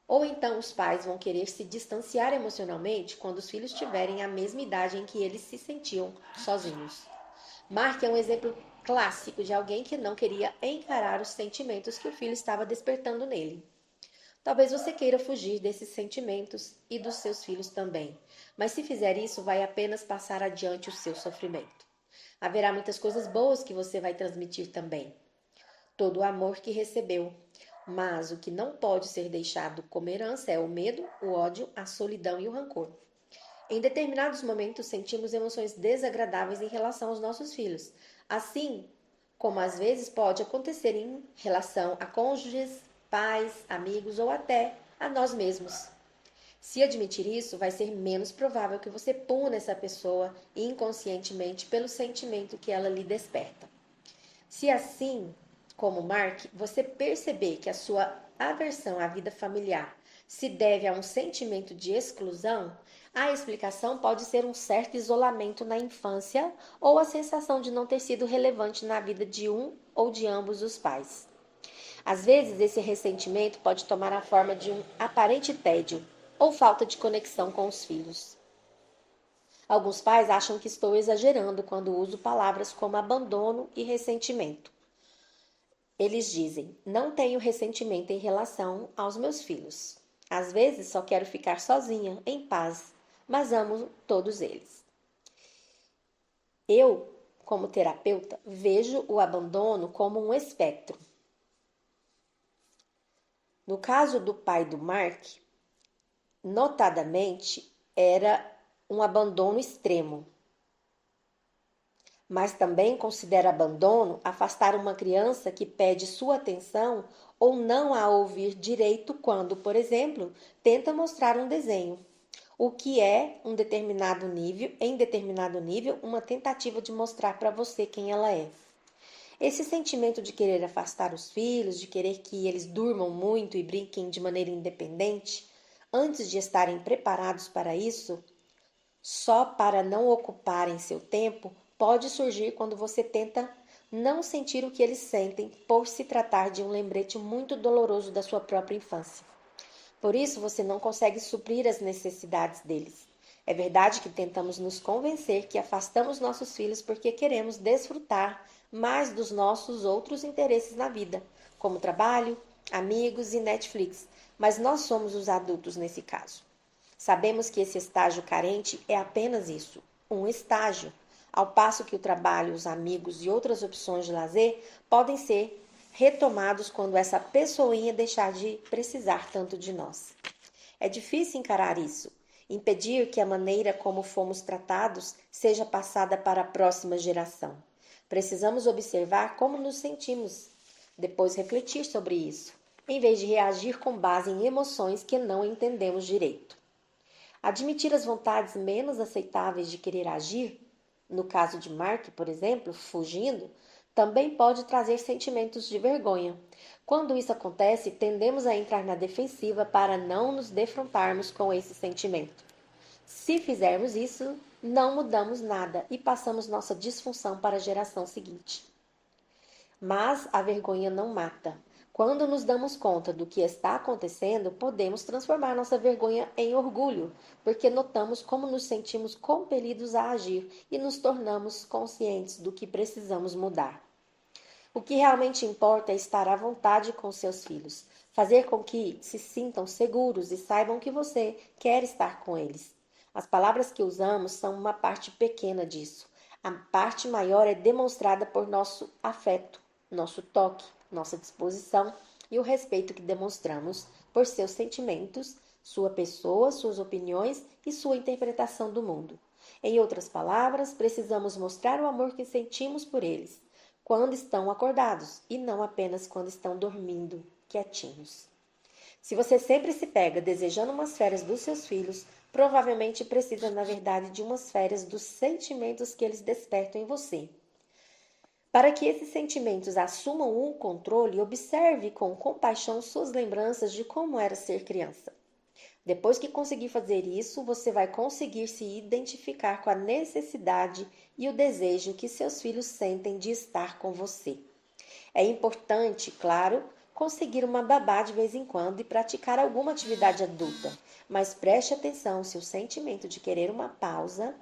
S1: Ou então os pais vão querer se distanciar emocionalmente quando os filhos tiverem a mesma idade em que eles se sentiam sozinhos. Mark é um exemplo clássico de alguém que não queria encarar os sentimentos que o filho estava despertando nele. Talvez você queira fugir desses sentimentos e dos seus filhos também, mas se fizer isso, vai apenas passar adiante o seu sofrimento. Haverá muitas coisas boas que você vai transmitir também, todo o amor que recebeu. Mas o que não pode ser deixado como herança é o medo, o ódio, a solidão e o rancor. Em determinados momentos, sentimos emoções desagradáveis em relação aos nossos filhos, assim como às vezes pode acontecer em relação a cônjuges, pais, amigos ou até a nós mesmos. Se admitir isso, vai ser menos provável que você puna essa pessoa inconscientemente pelo sentimento que ela lhe desperta. Se assim, como Mark, você perceber que a sua aversão à vida familiar se deve a um sentimento de exclusão, a explicação pode ser um certo isolamento na infância ou a sensação de não ter sido relevante na vida de um ou de ambos os pais. Às vezes, esse ressentimento pode tomar a forma de um aparente tédio ou falta de conexão com os filhos. Alguns pais acham que estou exagerando quando uso palavras como abandono e ressentimento. Eles dizem: não tenho ressentimento em relação aos meus filhos. Às vezes só quero ficar sozinha, em paz, mas amo todos eles. Eu, como terapeuta, vejo o abandono como um espectro. No caso do pai do Mark, notadamente, era um abandono extremo. Mas também considera abandono afastar uma criança que pede sua atenção ou não a ouvir direito quando, por exemplo, tenta mostrar um desenho, o que é em determinado nível, uma tentativa de mostrar para você quem ela é. Esse sentimento de querer afastar os filhos, de querer que eles durmam muito e brinquem de maneira independente, antes de estarem preparados para isso, só para não ocuparem seu tempo, pode surgir quando você tenta não sentir o que eles sentem, por se tratar de um lembrete muito doloroso da sua própria infância. Por isso, você não consegue suprir as necessidades deles. É verdade que tentamos nos convencer que afastamos nossos filhos porque queremos desfrutar mais dos nossos outros interesses na vida, como trabalho, amigos e Netflix, mas nós somos os adultos nesse caso. Sabemos que esse estágio carente é apenas isso, um estágio, ao passo que o trabalho, os amigos e outras opções de lazer podem ser retomados quando essa pessoinha deixar de precisar tanto de nós. É difícil encarar isso, impedir que a maneira como fomos tratados seja passada para a próxima geração. Precisamos observar como nos sentimos, depois refletir sobre isso, em vez de reagir com base em emoções que não entendemos direito. Admitir as vontades menos aceitáveis de querer agir, no caso de Mark, por exemplo, fugindo, também pode trazer sentimentos de vergonha. Quando isso acontece, tendemos a entrar na defensiva para não nos defrontarmos com esse sentimento. Se fizermos isso, não mudamos nada e passamos nossa disfunção para a geração seguinte. Mas a vergonha não mata. Quando nos damos conta do que está acontecendo, podemos transformar nossa vergonha em orgulho, porque notamos como nos sentimos compelidos a agir e nos tornamos conscientes do que precisamos mudar. O que realmente importa é estar à vontade com seus filhos, fazer com que se sintam seguros e saibam que você quer estar com eles. As palavras que usamos são uma parte pequena disso. A parte maior é demonstrada por nosso afeto, nosso toque, nossa disposição e o respeito que demonstramos por seus sentimentos, sua pessoa, suas opiniões e sua interpretação do mundo. Em outras palavras, precisamos mostrar o amor que sentimos por eles quando estão acordados e não apenas quando estão dormindo, quietinhos. Se você sempre se pega desejando umas férias dos seus filhos, provavelmente precisa, na verdade, de umas férias dos sentimentos que eles despertam em você. Para que esses sentimentos assumam o controle, observe com compaixão suas lembranças de como era ser criança. Depois que conseguir fazer isso, você vai conseguir se identificar com a necessidade e o desejo que seus filhos sentem de estar com você. É importante, claro, conseguir uma babá de vez em quando e praticar alguma atividade adulta, mas preste atenção se o sentimento de querer uma pausa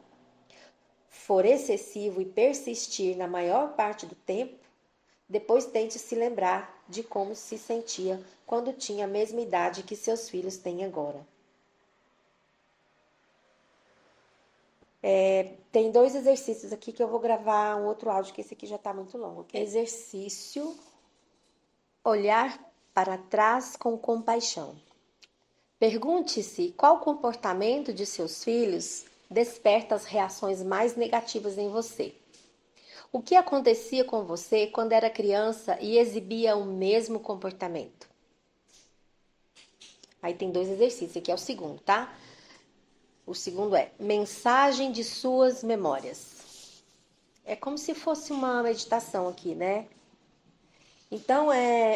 S1: for excessivo e persistir na maior parte do tempo, Depois tente se lembrar de como se sentia quando tinha a mesma idade que seus filhos têm agora. Tem 2 exercícios aqui que eu vou gravar um outro áudio, que esse aqui já está muito longo. Okay? Exercício: olhar para trás com compaixão. Pergunte-se qual comportamento de seus filhos desperta as reações mais negativas em você. O que acontecia com você quando era criança e exibia o mesmo comportamento? Aí tem 2 exercícios, aqui é o segundo, tá? O segundo é mensagem de suas memórias. É como se fosse uma meditação aqui, né? Então,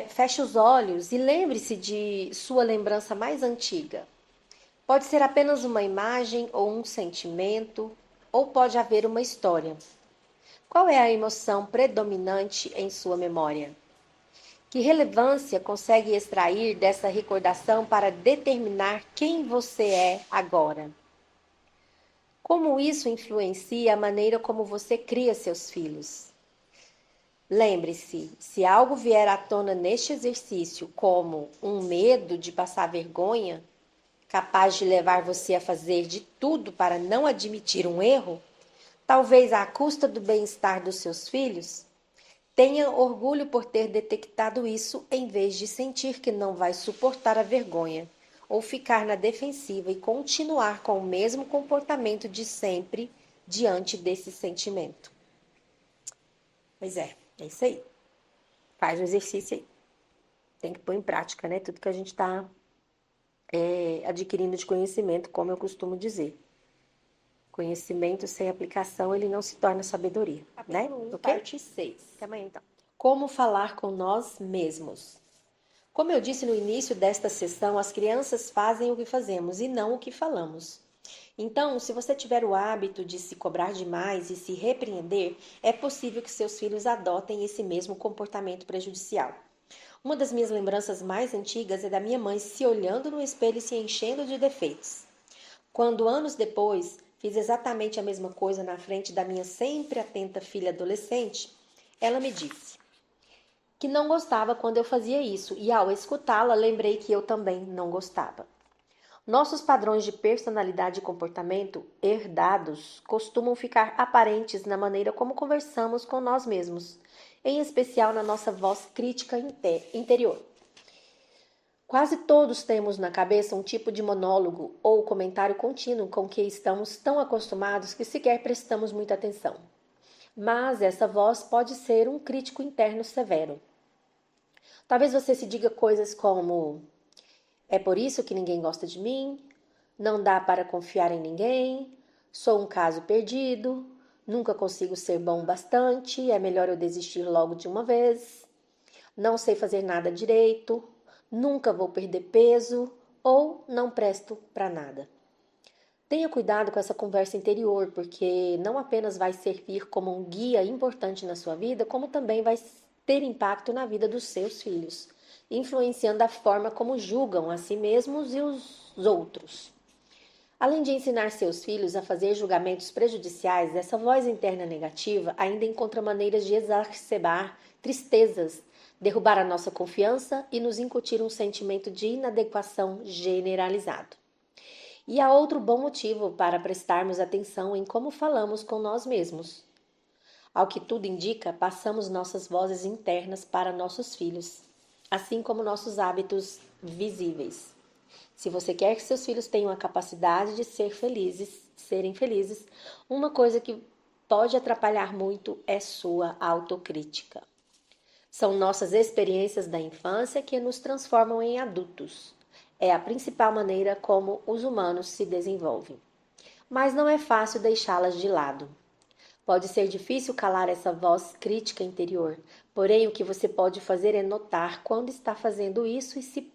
S1: feche os olhos e lembre-se de sua lembrança mais antiga. Pode ser apenas uma imagem ou um sentimento, ou pode haver uma história. Qual é a emoção predominante em sua memória? Que relevância consegue extrair dessa recordação para determinar quem você é agora? Como isso influencia a maneira como você cria seus filhos? Lembre-se, se algo vier à tona neste exercício, como um medo de passar vergonha, capaz de levar você a fazer de tudo para não admitir um erro, talvez à custa do bem-estar dos seus filhos, tenha orgulho por ter detectado isso em vez de sentir que não vai suportar a vergonha ou ficar na defensiva e continuar com o mesmo comportamento de sempre diante desse sentimento. Pois é isso aí. Faz o exercício aí. Tem que pôr em prática, né? Tudo que a gente está adquirindo de conhecimento, como eu costumo dizer. Conhecimento sem aplicação, ele não se torna sabedoria, né? Okay? Parte 6. Até amanhã, então. Como falar com nós mesmos. Como eu disse no início desta sessão, as crianças fazem o que fazemos e não o que falamos. Então, se você tiver o hábito de se cobrar demais e se repreender, é possível que seus filhos adotem esse mesmo comportamento prejudicial. Uma das minhas lembranças mais antigas é da minha mãe se olhando no espelho e se enchendo de defeitos. Quando, anos depois, fiz exatamente a mesma coisa na frente da minha sempre atenta filha adolescente, ela me disse que não gostava quando eu fazia isso, e ao escutá-la, lembrei que eu também não gostava. Nossos padrões de personalidade e comportamento herdados costumam ficar aparentes na maneira como conversamos com nós mesmos, em especial na nossa voz crítica interior. Quase todos temos na cabeça um tipo de monólogo ou comentário contínuo com que estamos tão acostumados que sequer prestamos muita atenção. Mas essa voz pode ser um crítico interno severo. Talvez você se diga coisas como: é por isso que ninguém gosta de mim, não dá para confiar em ninguém, sou um caso perdido, nunca consigo ser bom bastante, é melhor eu desistir logo de uma vez, não sei fazer nada direito, nunca vou perder peso ou não presto para nada. Tenha cuidado com essa conversa interior, porque não apenas vai servir como um guia importante na sua vida, como também vai ter impacto na vida dos seus filhos, influenciando a forma como julgam a si mesmos e os outros. Além de ensinar seus filhos a fazer julgamentos prejudiciais, essa voz interna negativa ainda encontra maneiras de exacerbar tristezas, derrubar a nossa confiança e nos incutir um sentimento de inadequação generalizado. E há outro bom motivo para prestarmos atenção em como falamos com nós mesmos. Ao que tudo indica, passamos nossas vozes internas para nossos filhos, assim como nossos hábitos visíveis. Se você quer que seus filhos tenham a capacidade de serem felizes, uma coisa que pode atrapalhar muito é sua autocrítica. São nossas experiências da infância que nos transformam em adultos. É a principal maneira como os humanos se desenvolvem. Mas não é fácil deixá-las de lado. Pode ser difícil calar essa voz crítica interior, porém o que você pode fazer é notar quando está fazendo isso e se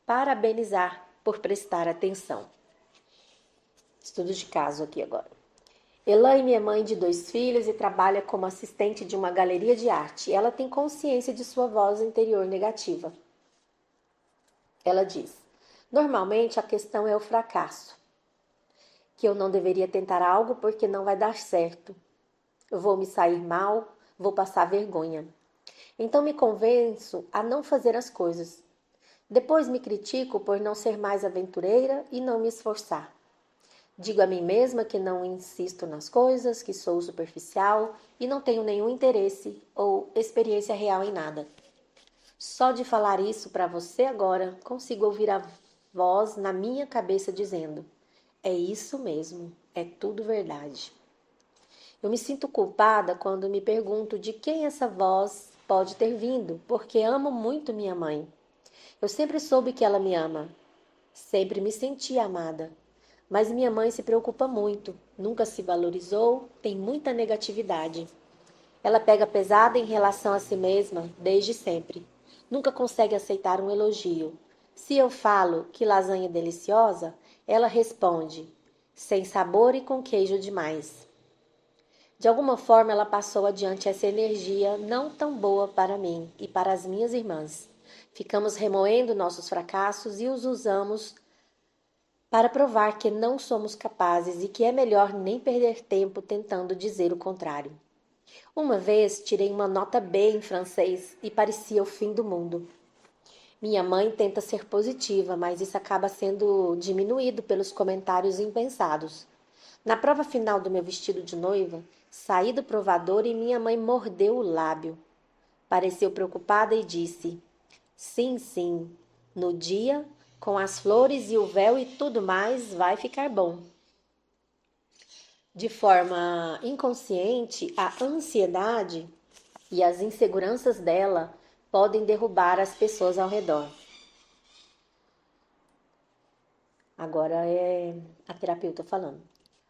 S1: parabenizar por prestar atenção. Estudo de caso aqui agora. Elaine é mãe de 2 filhos e trabalha como assistente de uma galeria de arte. Ela tem consciência de sua voz interior negativa. Ela diz: normalmente a questão é o fracasso. Que eu não deveria tentar algo porque não vai dar certo. Eu vou me sair mal, vou passar vergonha. Então me convenço a não fazer as coisas. Depois me critico por não ser mais aventureira e não me esforçar. Digo a mim mesma que não insisto nas coisas, que sou superficial e não tenho nenhum interesse ou experiência real em nada. Só de falar isso para você agora, consigo ouvir a voz na minha cabeça dizendo: é isso mesmo, é tudo verdade. Eu me sinto culpada quando me pergunto de quem essa voz pode ter vindo, porque amo muito minha mãe. Eu sempre soube que ela me ama, sempre me senti amada. Mas minha mãe se preocupa muito, nunca se valorizou, tem muita negatividade. Ela pega pesada em relação a si mesma desde sempre. Nunca consegue aceitar um elogio. Se eu falo que lasanha é deliciosa, ela responde: sem sabor e com queijo demais. De alguma forma, ela passou adiante essa energia não tão boa para mim e para as minhas irmãs. Ficamos remoendo nossos fracassos e os usamos para provar que não somos capazes e que é melhor nem perder tempo tentando dizer o contrário. Uma vez tirei uma nota B em francês e parecia o fim do mundo. Minha mãe tenta ser positiva, mas isso acaba sendo diminuído pelos comentários impensados. Na prova final do meu vestido de noiva, saí do provador e minha mãe mordeu o lábio. Pareceu preocupada e disse: sim, sim, no dia, com as flores e o véu e tudo mais, vai ficar bom. De forma inconsciente, a ansiedade e as inseguranças dela podem derrubar as pessoas ao redor. Agora é a terapeuta falando.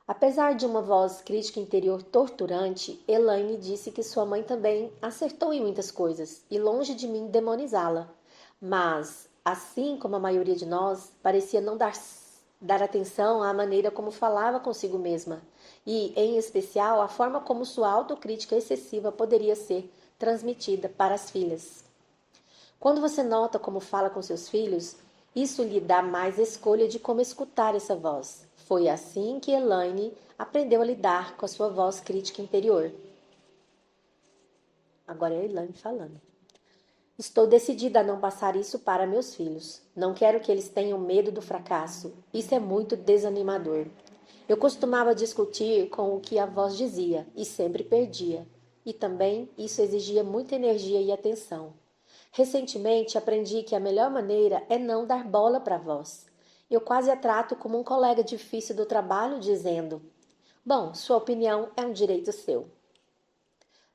S1: Apesar de uma voz crítica interior torturante, Elaine disse que sua mãe também acertou em muitas coisas e longe de mim demonizá-la. Mas, assim como a maioria de nós, parecia não dar atenção à maneira como falava consigo mesma e, em especial, à forma como sua autocrítica excessiva poderia ser transmitida para as filhas. Quando você nota como fala com seus filhos, isso lhe dá mais escolha de como escutar essa voz. Foi assim que Elaine aprendeu a lidar com a sua voz crítica interior. Agora é a Elaine falando. Estou decidida a não passar isso para meus filhos. Não quero que eles tenham medo do fracasso. Isso é muito desanimador. Eu costumava discutir com o que a voz dizia e sempre perdia. E também isso exigia muita energia e atenção. Recentemente aprendi que a melhor maneira é não dar bola para a voz. Eu quase a trato como um colega difícil do trabalho, dizendo: bom, sua opinião é um direito seu.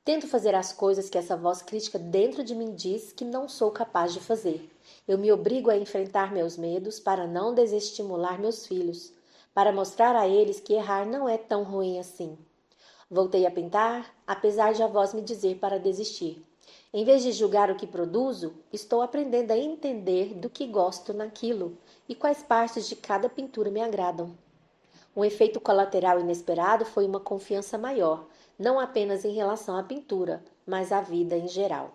S1: Tento fazer as coisas que essa voz crítica dentro de mim diz que não sou capaz de fazer. Eu me obrigo a enfrentar meus medos para não desestimular meus filhos, para mostrar a eles que errar não é tão ruim assim. Voltei a pintar, apesar de a voz me dizer para desistir. Em vez de julgar o que produzo, estou aprendendo a entender do que gosto naquilo e quais partes de cada pintura me agradam. Um efeito colateral inesperado foi uma confiança maior, não apenas em relação à pintura, mas à vida em geral.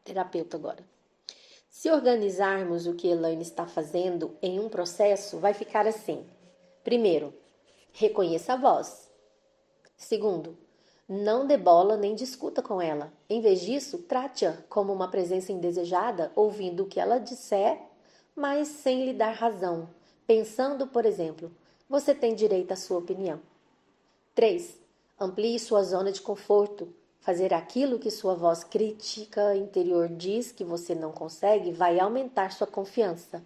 S1: Terapeuta agora. Se organizarmos o que Elaine está fazendo em um processo, vai ficar assim. Primeiro, reconheça a voz. Segundo, não dê bola nem discuta com ela. Em vez disso, trate-a como uma presença indesejada, ouvindo o que ela disser, mas sem lhe dar razão. Pensando, por exemplo, você tem direito à sua opinião. 3. Amplie sua zona de conforto. Fazer aquilo que sua voz crítica interior diz que você não consegue vai aumentar sua confiança.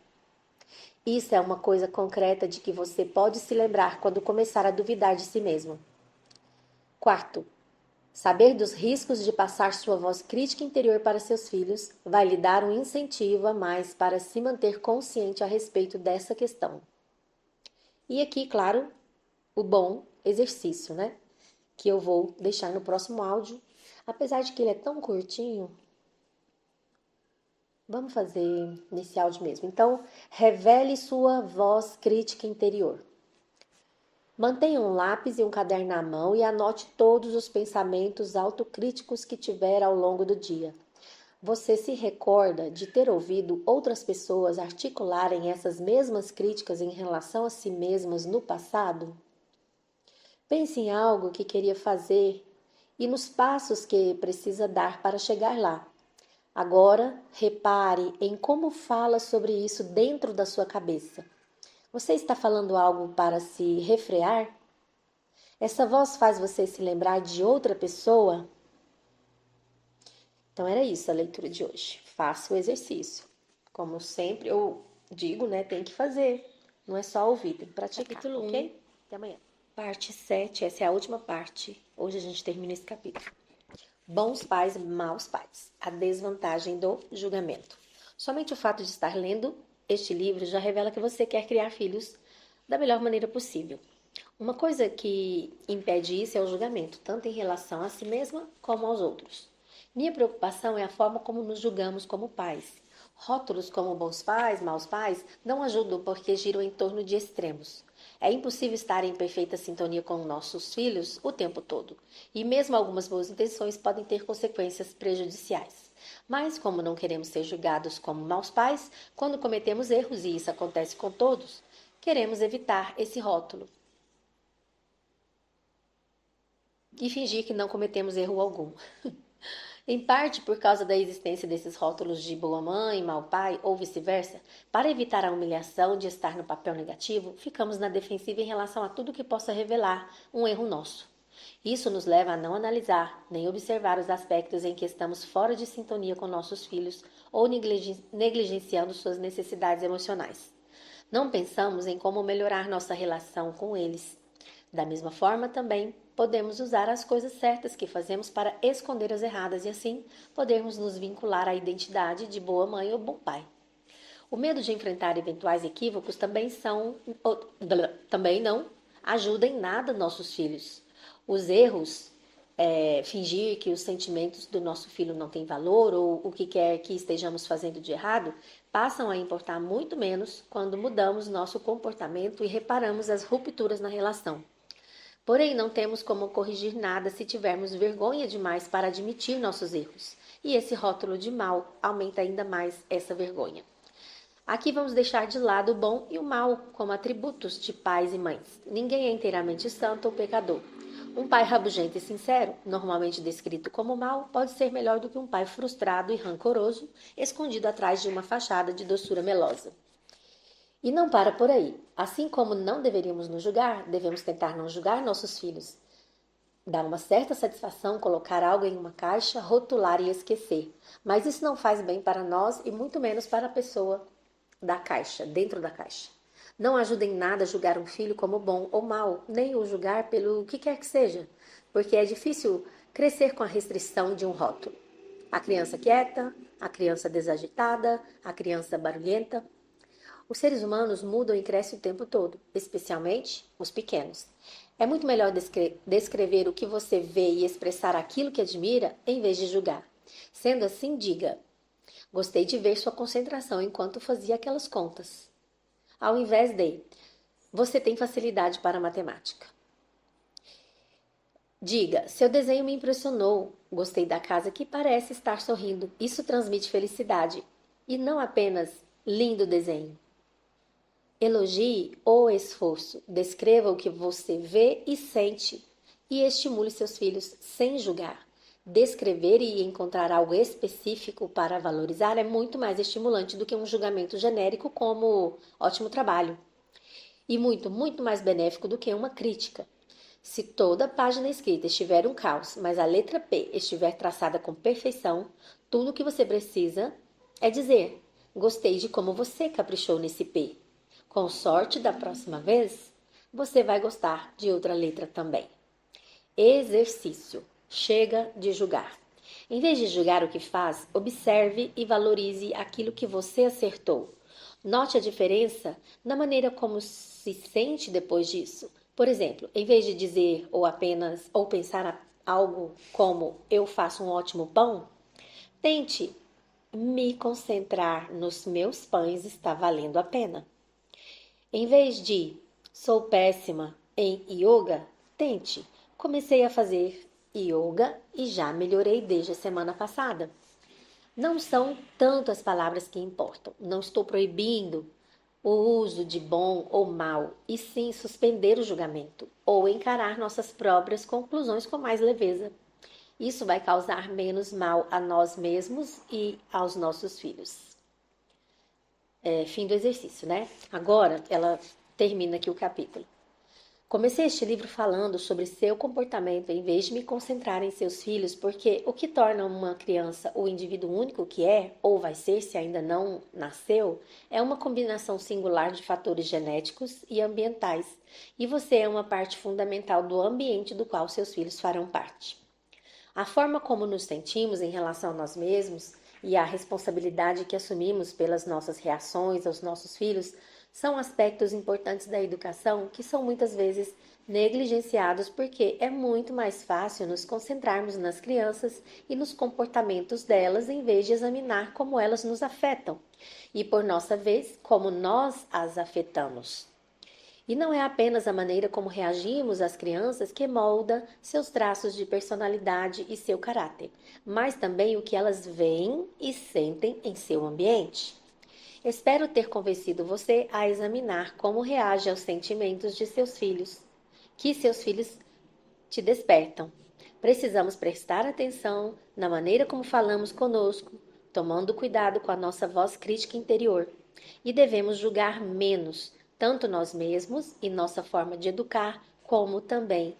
S1: Isso é uma coisa concreta de que você pode se lembrar quando começar a duvidar de si mesmo. Quarto, saber dos riscos de passar sua voz crítica interior para seus filhos vai lhe dar um incentivo a mais para se manter consciente a respeito dessa questão. E aqui, claro, o bom exercício, né? Que eu vou deixar no próximo áudio. Apesar de que ele é tão curtinho, vamos fazer nesse áudio mesmo. Então, revele sua voz crítica interior. Mantenha um lápis e um caderno na mão e anote todos os pensamentos autocríticos que tiver ao longo do dia. Você se recorda de ter ouvido outras pessoas articularem essas mesmas críticas em relação a si mesmas no passado? Pense em algo que queria fazer e nos passos que precisa dar para chegar lá. Agora, repare em como fala sobre isso dentro da sua cabeça. Você está falando algo para se refrear? Essa voz faz você se lembrar de outra pessoa? Então era isso a leitura de hoje. Faça o exercício. Como sempre eu digo, né, tem que fazer. Não é só ouvir, tem que praticar, capítulo ok? 1. Até amanhã. Parte 7, essa é a última parte. Hoje a gente termina esse capítulo. Bons pais, maus pais. A desvantagem do julgamento. Somente o fato de estar lendo este livro já revela que você quer criar filhos da melhor maneira possível. Uma coisa que impede isso é o julgamento, tanto em relação a si mesma como aos outros. Minha preocupação é a forma como nos julgamos como pais. Rótulos como bons pais, maus pais não ajudam porque giram em torno de extremos. É impossível estar em perfeita sintonia com nossos filhos o tempo todo. E mesmo algumas boas intenções podem ter consequências prejudiciais. Mas, como não queremos ser julgados como maus pais, quando cometemos erros, e isso acontece com todos, queremos evitar esse rótulo e fingir que não cometemos erro algum. Em parte por causa da existência desses rótulos de boa mãe, mau pai ou vice-versa, para evitar a humilhação de estar no papel negativo, ficamos na defensiva em relação a tudo que possa revelar um erro nosso. Isso nos leva a não analisar, nem observar os aspectos em que estamos fora de sintonia com nossos filhos ou negligenciando suas necessidades emocionais. Não pensamos em como melhorar nossa relação com eles. Da mesma forma, também podemos usar as coisas certas que fazemos para esconder as erradas e assim podermos nos vincular à identidade de boa mãe ou bom pai. O medo de enfrentar eventuais equívocos também não ajuda em nada nossos filhos. Os erros, fingir que os sentimentos do nosso filho não têm valor ou o que quer que estejamos fazendo de errado, passam a importar muito menos quando mudamos nosso comportamento e reparamos as rupturas na relação. Porém, não temos como corrigir nada se tivermos vergonha demais para admitir nossos erros. E esse rótulo de mal aumenta ainda mais essa vergonha. Aqui vamos deixar de lado o bom e o mal como atributos de pais e mães. Ninguém é inteiramente santo ou pecador. Um pai rabugento e sincero, normalmente descrito como mau, pode ser melhor do que um pai frustrado e rancoroso, escondido atrás de uma fachada de doçura melosa. E não para por aí. Assim como não deveríamos nos julgar, devemos tentar não julgar nossos filhos. Dá uma certa satisfação colocar algo em uma caixa, rotular e esquecer. Mas isso não faz bem para nós e muito menos para a pessoa da caixa, dentro da caixa. Não ajuda em nada julgar um filho como bom ou mau, nem o julgar pelo que quer que seja, porque é difícil crescer com a restrição de um rótulo. A criança quieta, a criança desagitada, a criança barulhenta. Os seres humanos mudam e crescem o tempo todo, especialmente os pequenos. É muito melhor descrever o que você vê e expressar aquilo que admira, em vez de julgar. Sendo assim, diga: gostei de ver sua concentração enquanto fazia aquelas contas. Ao invés de: você tem facilidade para matemática. Diga: seu desenho me impressionou. Gostei da casa que parece estar sorrindo. Isso transmite felicidade. E não apenas lindo desenho. Elogie o esforço, descreva o que você vê e sente e estimule seus filhos sem julgar. Descrever e encontrar algo específico para valorizar é muito mais estimulante do que um julgamento genérico como ótimo trabalho. E muito, muito mais benéfico do que uma crítica. Se toda a página escrita estiver um caos, mas a letra P estiver traçada com perfeição, tudo o que você precisa é dizer: gostei de como você caprichou nesse P. Com sorte, da próxima vez, você vai gostar de outra letra também. Exercício. Chega de julgar. Em vez de julgar o que faz, observe e valorize aquilo que você acertou. Note a diferença na maneira como se sente depois disso. Por exemplo, em vez de dizer ou pensar algo como eu faço um ótimo pão, tente me concentrar nos meus pães está valendo a pena. Em vez de sou péssima em yoga, tente. Comecei a fazer yoga e já melhorei desde a semana passada. Não são tanto as palavras que importam. Não estou proibindo o uso de bom ou mal, e sim suspender o julgamento ou encarar nossas próprias conclusões com mais leveza. Isso vai causar menos mal a nós mesmos e aos nossos filhos. Fim do exercício, né? Agora, ela termina aqui o capítulo. Comecei este livro falando sobre seu comportamento em vez de me concentrar em seus filhos, porque o que torna uma criança o indivíduo único que é, ou vai ser se ainda não nasceu, é uma combinação singular de fatores genéticos e ambientais, e você é uma parte fundamental do ambiente do qual seus filhos farão parte. A forma como nos sentimos em relação a nós mesmos e a responsabilidade que assumimos pelas nossas reações aos nossos filhos são aspectos importantes da educação que são muitas vezes negligenciados porque é muito mais fácil nos concentrarmos nas crianças e nos comportamentos delas em vez de examinar como elas nos afetam e, por nossa vez, como nós as afetamos. E não é apenas a maneira como reagimos às crianças que molda seus traços de personalidade e seu caráter, mas também o que elas veem e sentem em seu ambiente. Espero ter convencido você a examinar como reage aos sentimentos de seus filhos, que seus filhos te despertam. Precisamos prestar atenção na maneira como falamos conosco, tomando cuidado com a nossa voz crítica interior. E devemos julgar menos, tanto nós mesmos e nossa forma de educar, como também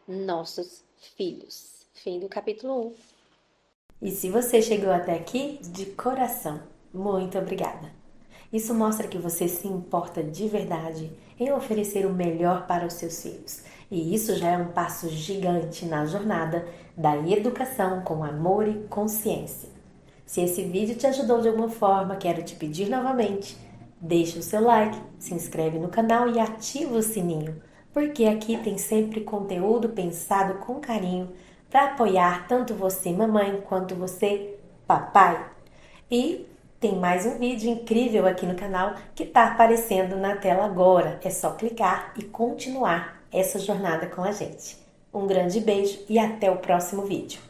S1: nossos filhos. Fim do capítulo 1. E se você chegou até aqui, de coração, muito obrigada. Isso mostra que você se importa de verdade em oferecer o melhor para os seus filhos. E isso já é um passo gigante na jornada da educação com amor e consciência. Se esse vídeo te ajudou de alguma forma, quero te pedir novamente, deixa o seu like, se inscreve no canal e ativa o sininho, porque aqui tem sempre conteúdo pensado com carinho para apoiar tanto você, mamãe, quanto você, papai. E tem mais um vídeo incrível aqui no canal que está aparecendo na tela agora. É só clicar e continuar essa jornada com a gente. Um grande beijo e até o próximo vídeo.